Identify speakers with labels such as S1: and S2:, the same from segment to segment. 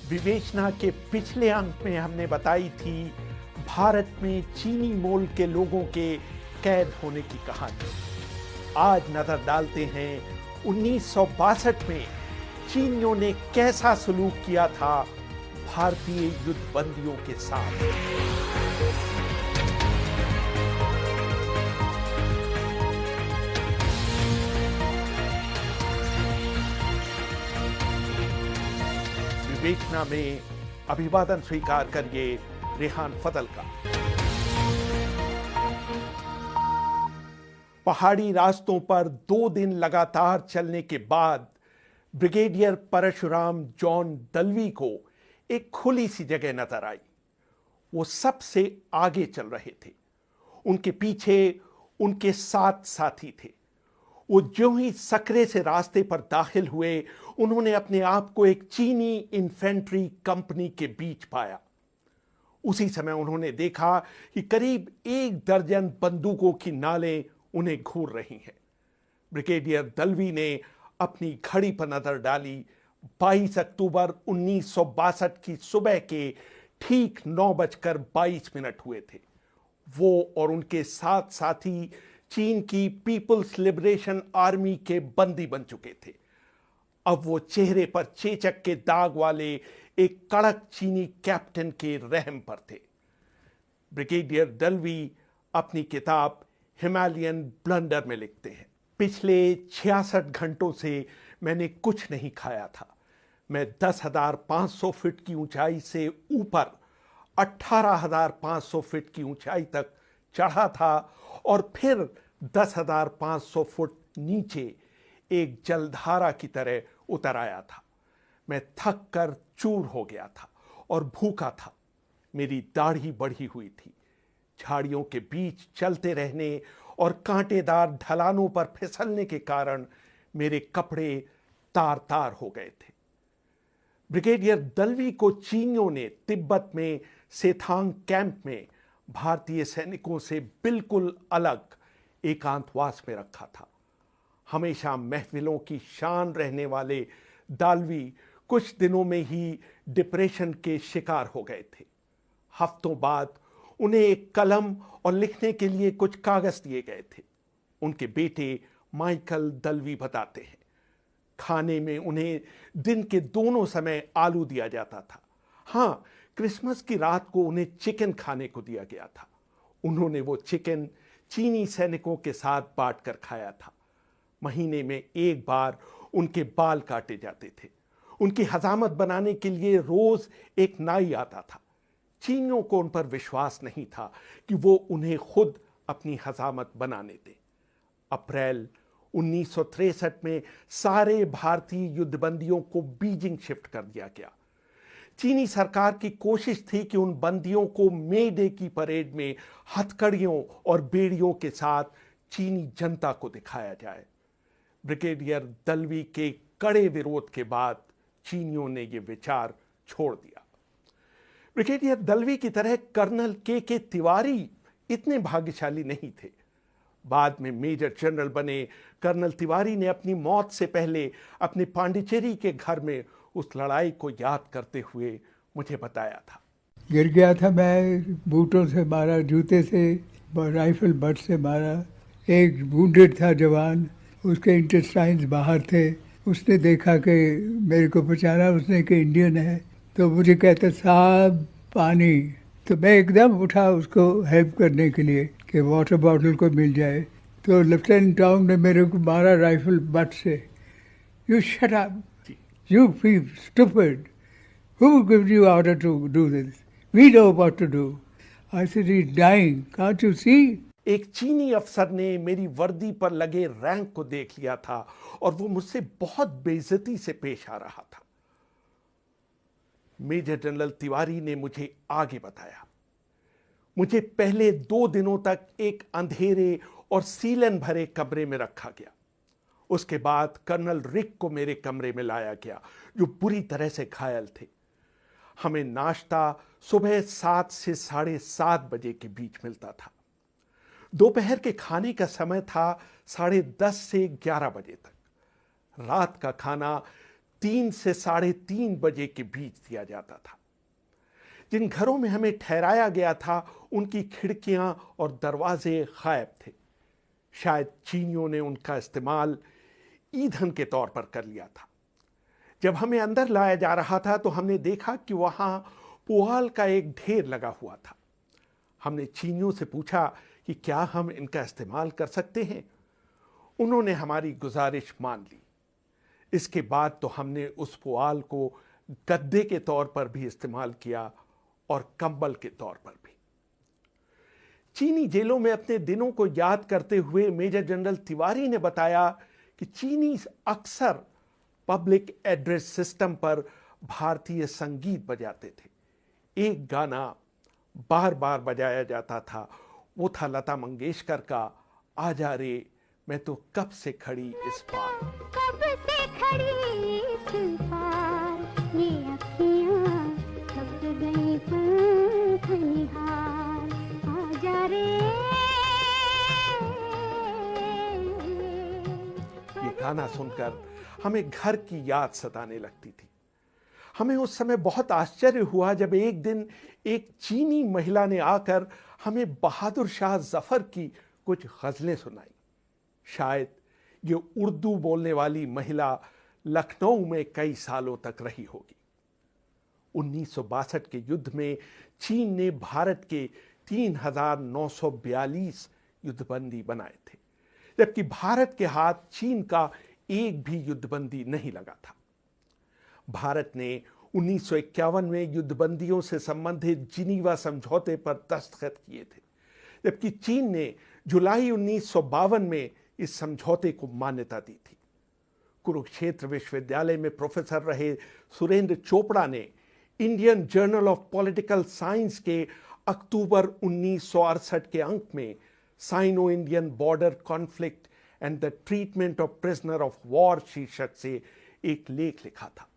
S1: विवेचना के पिछले अंक में हमने बताई थी भारत में चीनी मूल के लोगों के कैद होने की कहानी। आज नजर डालते हैं 1962 में चीनियों ने कैसा सलूक किया था भारतीय युद्धबंदियों के साथ। विवेचना में अभिवादन स्वीकार करिए रेहान फजल का। पहाड़ी रास्तों पर 2 दिन लगातार चलने के बाद ब्रिगेडियर परशुराम जॉन दलवी को एक खुली सी जगह नजर आई। वो सबसे आगे चल रहे थे, उनके पीछे उनके 7 साथी थे। वो ज्यों ही सकरे से रास्ते पर दाखिल हुए, उन्होंने अपने आप को एक चीनी इन्फेंट्री कंपनी के बीच पाया। उसी समय उन्होंने देखा कि करीब 1 दर्जन बंदूकों की नालें उन्हें घूर रही हैं। ब्रिगेडियर दलवी ने अपनी घड़ी पर नजर डाली। 22 अक्टूबर 1962 की सुबह के ठीक 9:22 हुए थे। वो और उनके 7 साथी चीन की पीपल्स लिबरेशन आर्मी के बंदी बन चुके थे। अब वो चेहरे पर चेचक के दाग वाले एक कड़क चीनी कैप्टन के रहम पर थे। ब्रिगेडियर दलवी अपनी किताब हिमालयन ब्लंडर में लिखते हैं, पिछले 66 घंटों से मैंने कुछ नहीं खाया था। मैं 10,500 फीट की ऊंचाई से ऊपर 18,500 फीट की ऊंचाई तक चढ़ा था और फिर 10,500 फुट नीचे एक जलधारा की तरह उतर आया था। मैं थक कर चूर हो गया था और भूखा था। मेरी दाढ़ी बढ़ी हुई थी। झाड़ियों के बीच चलते रहने और कांटेदार ढलानों पर फिसलने के कारण मेरे कपड़े तार तार हो गए थे। ब्रिगेडियर दलवी को चीनियों ने तिब्बत में सेथांग कैंप में भारतीय सैनिकों से बिल्कुल अलग एकांतवास में रखा था। हमेशा महफिलों की शान रहने वाले दालवी कुछ दिनों में ही डिप्रेशन के शिकार हो गए थे। हफ्तों बाद उन्हें एक कलम और लिखने के लिए कुछ कागज दिए गए थे। उनके बेटे माइकल दलवी बताते हैं, खाने में उन्हें दिन के दोनों समय आलू दिया जाता था। हाँ, क्रिसमस की रात को उन्हें चिकन खाने को दिया गया था। उन्होंने वो चिकन चीनी सैनिकों के साथ बांट कर खाया था। महीने में एक बार उनके बाल काटे जाते थे। उनकी हजामत बनाने के लिए रोज एक नाई आता था। चीनियों को उन पर विश्वास नहीं था कि वो उन्हें खुद अपनी हजामत बनाने दें। अप्रैल 1963 में सारे भारतीय युद्धबंदियों को बीजिंग शिफ्ट कर दिया गया। चीनी सरकार की कोशिश थी कि उन बंदियों को मे डे की परेड में हथकड़ियों और बेड़ियों के साथ चीनी जनता को दिखाया जाए। ब्रिगेडियर दलवी के कड़े विरोध के बाद चीनियों ने यह विचार छोड़ दिया। ब्रिगेडियर दलवी की तरह कर्नल के तिवारी इतने भाग्यशाली नहीं थे। बाद में मेजर जनरल बने कर्नल तिवारी ने अपनी मौत से पहले अपने पांडिचेरी के घर में उस लड़ाई को याद करते हुए मुझे बताया था।
S2: गिर गया था, मैं बूटों से मारा, जूते से, राइफल बट से मारा। एक वुंडेड था जवान, उसके इंटेस्टाइन्स बाहर थे। उसने देखा कि मेरे को पहचाना उसने कि इंडियन है, तो मुझे कहता साहब पानी। तो मैं एकदम उठा उसको हेल्प करने के लिए कि वाटर बॉटल को मिल जाए। तो लेफ्टिनेंट टाउन ने मेरे को मारा राइफल बट से। You shut up, you peep stupid, who gives you order to do this? We know what to do. I said, he's dying, can't you see?
S1: एक चीनी अफसर ने मेरी वर्दी पर लगे रैंक को देख लिया था और वो मुझसे बहुत बेइज्जती से पेश आ रहा था। मेजर जनरल तिवारी ने मुझे आगे बताया, मुझे पहले 2 दिनों तक एक अंधेरे और सीलन भरे कमरे में रखा गया। उसके बाद कर्नल रिक को मेरे कमरे में लाया गया, जो बुरी तरह से घायल थे। हमें नाश्ता सुबह 7 से 7:30 बजे के बीच मिलता था। दोपहर के खाने का समय था 10:30 से 11 बजे तक। रात का खाना 3 से 3:30 बजे के बीच दिया जाता था। जिन घरों में हमें ठहराया गया था उनकी खिड़कियां और दरवाजे गायब थे। शायद चीनियों ने उनका इस्तेमाल ईंधन के तौर पर कर लिया था। जब हमें अंदर लाया जा रहा था तो हमने देखा कि वहां पुआल का एक ढेर लगा हुआ था। हमने चीनियों से पूछा कि क्या हम इनका इस्तेमाल कर सकते हैं। उन्होंने हमारी गुजारिश मान ली। इसके बाद तो हमने उस पुआल को गद्दे के तौर पर भी इस्तेमाल किया और कंबल के तौर पर भी। चीनी जेलों में अपने दिनों को याद करते हुए मेजर जनरल तिवारी ने बताया कि चीनी अक्सर पब्लिक एड्रेस सिस्टम पर भारतीय संगीत बजाते थे। एक गाना बार बार बजाया जाता था, वो था लता मंगेशकर का आजा रे मैं तो कब से खड़ी इस पार।
S3: कब से खड़ी इस पार, ये अखियां थक गई पंख निहार, आजा रे।
S1: ये गाना सुनकर हमें घर की याद सताने लगती थी। हमें उस समय बहुत आश्चर्य हुआ जब एक दिन एक चीनी महिला ने आकर हमें बहादुर शाह जफर की कुछ गजलें सुनाई। शायद ये उर्दू बोलने वाली महिला लखनऊ में कई सालों तक रही होगी। 1962 के युद्ध में चीन ने भारत के 3,942 युद्धबंदी बनाए थे, जबकि भारत के हाथ चीन का एक भी युद्धबंदी नहीं लगा था। भारत ने 1951 में युद्धबंदियों से संबंधित जिनीवा समझौते पर दस्तखत किए थे, जबकि चीन ने जुलाई 1952 में इस समझौते को मान्यता दी थी। कुरुक्षेत्र विश्वविद्यालय में प्रोफेसर रहे सुरेंद्र चोपड़ा ने Indian journal of political science के अक्टूबर 1968 के अंक में Sino Indian border conflict and the treatment of prisoner of war शीर्षक से एक लेख लिखा था,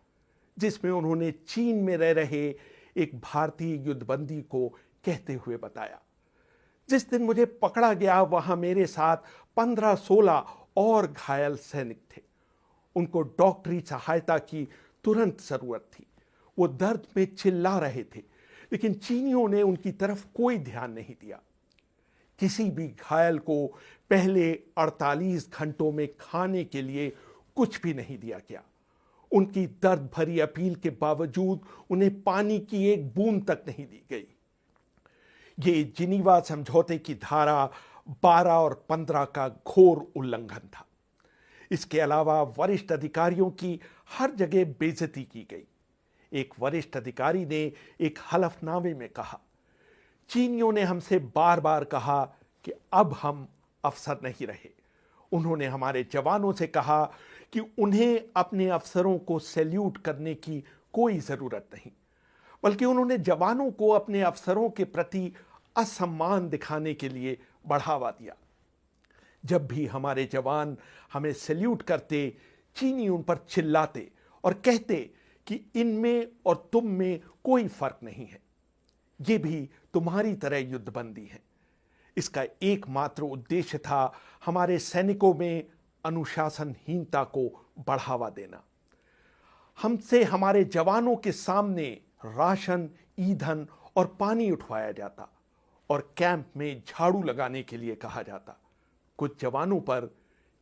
S1: जिसमें उन्होंने चीन में रह रहे एक भारतीय युद्धबंदी को कहते हुए बताया, जिस दिन मुझे पकड़ा गया वहां मेरे साथ 15-16 और घायल सैनिक थे। उनको डॉक्टरी सहायता की तुरंत जरूरत थी। वो दर्द में चिल्ला रहे थे, लेकिन चीनियों ने उनकी तरफ कोई ध्यान नहीं दिया। किसी भी घायल को पहले 48 घंटों में खाने के लिए कुछ भी नहीं दिया गया। उनकी दर्द भरी अपील के बावजूद उन्हें पानी की एक बूंद तक नहीं दी गई। ये जिनीवा समझौते की धारा 12 और 15 का घोर उल्लंघन था। इसके अलावा वरिष्ठ अधिकारियों की हर जगह बेइज्जती की गई। एक वरिष्ठ अधिकारी ने एक हलफनामे में कहा, चीनियों ने हमसे बार बार कहा कि अब हम अफसर नहीं रहे। उन्होंने हमारे जवानों से कहा कि उन्हें अपने अफसरों को सैल्यूट करने की कोई जरूरत नहीं, बल्कि उन्होंने जवानों को अपने अफसरों के प्रति असम्मान दिखाने के लिए बढ़ावा दिया। जब भी हमारे जवान हमें सैल्यूट करते, चीनी उन पर चिल्लाते और कहते कि इनमें और तुम में कोई फर्क नहीं है, ये भी तुम्हारी तरह युद्धबंदी है। इसका एकमात्र उद्देश्य था हमारे सैनिकों में अनुशासनहीनता को बढ़ावा देना। हमसे हमारे जवानों के सामने राशन, ईंधन और पानी उठवाया जाता और कैंप में झाड़ू लगाने के लिए कहा जाता। कुछ जवानों पर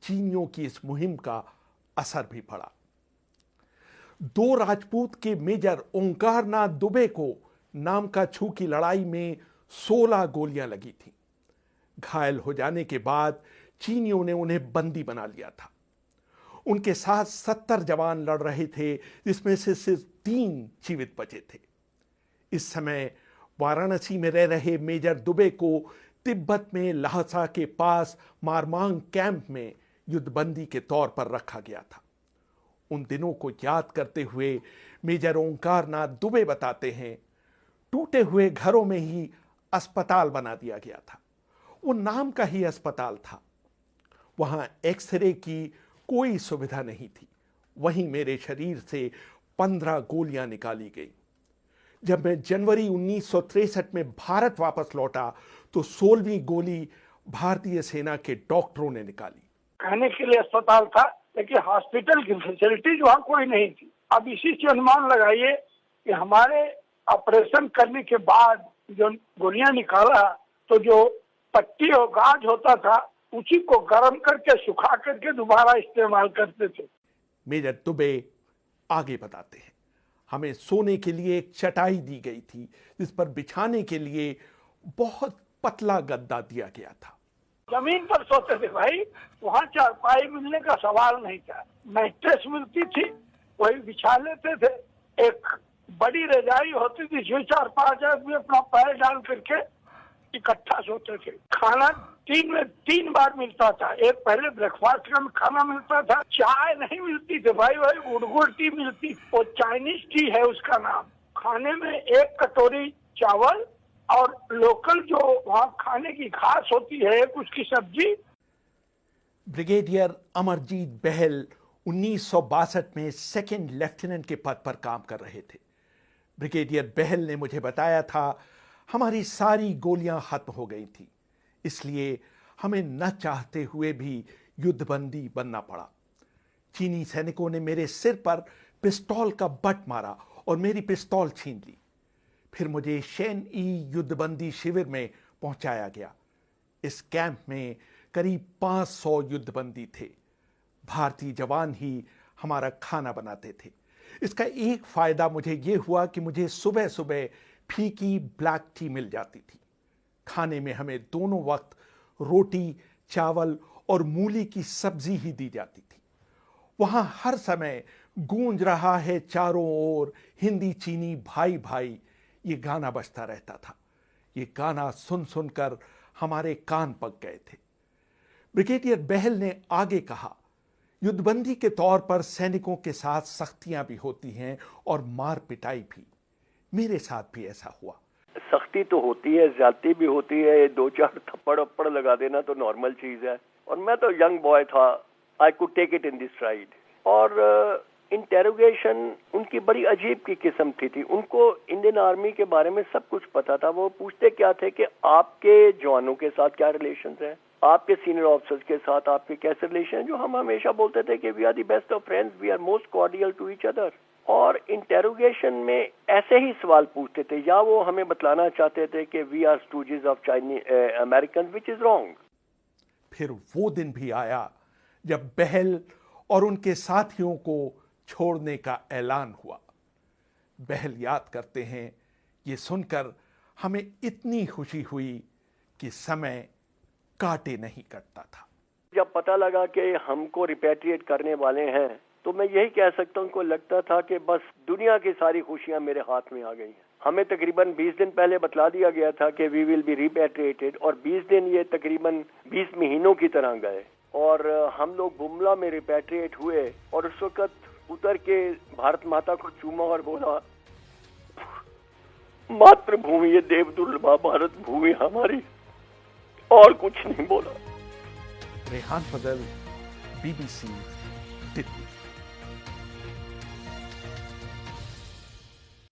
S1: चीनियों की इस मुहिम का असर भी पड़ा। 2 राजपूत के मेजर ओंकारनाथ दुबे को नामकाछू की लड़ाई में 16 गोलियां लगी थी। घायल हो जाने के बाद चीनियों ने उन्हें बंदी बना लिया था। उनके साथ 70 जवान लड़ रहे थे, जिसमें से सिर्फ 3 जीवित बचे थे। इस समय वाराणसी में रह रहे मेजर दुबे को तिब्बत में लहसा के पास मारमांग कैंप में युद्धबंदी के तौर पर रखा गया था। उन दिनों को याद करते हुए मेजर ओंकारनाथ दुबे बताते हैं, टूटे हुए घरों में ही अस्पताल बना दिया गया था। वो नाम का ही अस्पताल था। वहां एक्सरे की कोई सुविधा नहीं थी। वहीं मेरे शरीर से 15 गोलियां निकाली गई। जब मैं जनवरी 1963 में भारत वापस लौटा तो 16वीं गोली भारतीय सेना के डॉक्टरों ने निकाली।
S4: खाने के लिए अस्पताल था, लेकिन हॉस्पिटल की फैसिलिटीज वहाँ कोई नहीं थी। अब इसी से अनुमान लगाइए कि हमारे ऑपरेशन करने के बाद जो गोलियां निकाला तो जो पट्टी और गाज होता था उसी को गर्म करके सुखा करके दोबारा इस्तेमाल करते थे।
S1: मेजर दुबे आगे बताते हैं, हमें सोने के लिए एक चटाई दी गई थी जिस पर बिछाने के लिए बहुत पतला गद्दा दिया गया था।
S4: जमीन पर सोते थे भाई, वहाँ चारपाई मिलने का सवाल नहीं था। मैट्रेस मिलती थी वही बिछा लेते थे। एक बड़ी रजाई होती थी जिसमें 4-5 आदमी अपना पैर डाल करके इकट्ठा सोते थे। खाना तीन बार मिलता था। एक पहले ब्रेकफास्ट का खाना मिलता था, चाय नहीं मिलती थी भाई, वही गुड़गुड़ टी मिलती, वो चाइनीज टी है उसका नाम। खाने में एक कटोरी चावल और लोकल जो वहाँ खाने की घास होती है उसकी सब्जी।
S1: ब्रिगेडियर अमरजीत बहल 1962 में सेकंड लेफ्टिनेंट के पद पर काम कर रहे थे। ब्रिगेडियर बहल ने मुझे बताया था हमारी सारी गोलियां खत्म हो गई थी, इसलिए हमें न चाहते हुए भी युद्धबंदी बनना पड़ा। चीनी सैनिकों ने मेरे सिर पर पिस्तौल का बट मारा और मेरी पिस्तौल छीन ली। फिर मुझे शेन ई युद्धबंदी शिविर में पहुंचाया गया। इस कैंप में करीब 500 युद्धबंदी थे। भारतीय जवान ही हमारा खाना बनाते थे। इसका एक फायदा मुझे यह हुआ कि मुझे सुबह सुबह फीकी ब्लैक टी मिल जाती थी। खाने में हमें दोनों वक्त रोटी, चावल और मूली की सब्जी ही दी जाती थी। वहां हर समय गूंज रहा है चारों ओर हिंदी चीनी भाई भाई, ये गाना बजता रहता था। ये गाना सुन सुनकर हमारे कान पक गए थे। ब्रिगेडियर बहल ने आगे कहा, युद्धबंदी के तौर पर सैनिकों के साथ सख्तियां भी होती हैं और मार पिटाई भी। मेरे साथ भी ऐसा हुआ।
S5: सख्ती तो होती है, ज्यादती भी होती है। 2-4 थप्पड़ अप्पड़ लगा देना तो नॉर्मल चीज है। और मैं तो यंग बॉय था, I could take it in this stride. और इंटेरोगेशन उनकी बड़ी अजीब की किस्म थी। उनको इंडियन आर्मी के बारे में सब कुछ पता था। वो पूछते क्या थे कि आपके जवानों के साथ क्या रिलेशंस हैं, आपके सीनियर ऑफिसर्स के साथ आपके कैसे रिलेशन हैं। जो हम हमेशा बोलते थे कि we are the best of friends, we are most cordial to each other. और इंटेरोगेशन में ऐसे ही सवाल पूछते थे, या वो हमें बतलाना चाहते थे कि we are stooges of Chinese American, which is wrong.
S1: फिर वो दिन भी आया जब बहल और उनके साथियों को छोड़ने का ऐलान हुआ। बहल याद करते हैं, ये सुनकर हमें इतनी खुशी हुई कि समय काटे नहीं कटता था।
S5: जब पता लगा कि हमको रिपैट्रिएट करने वाले हैं तो मैं यही कह सकता हूँ, को लगता था कि बस दुनिया की सारी खुशियां मेरे हाथ में आ गई हैं। हमें तकरीबन 20 दिन पहले बतला दिया गया था कि वी विल बी रिपैट्रिएटेड, और 20 दिन ये तकरीबन 20 महीनों की तरह गए। और हम लोग बुमला में रिपैट्रिएट हुए और उस वक्त उतर के भारत माता को चूमा और बोला, मातृभूमि ये देवदुर्लभा भारत भूमि हमारी, और कुछ नहीं बोला।
S1: रेहान फजल, BBC, दिल्ली।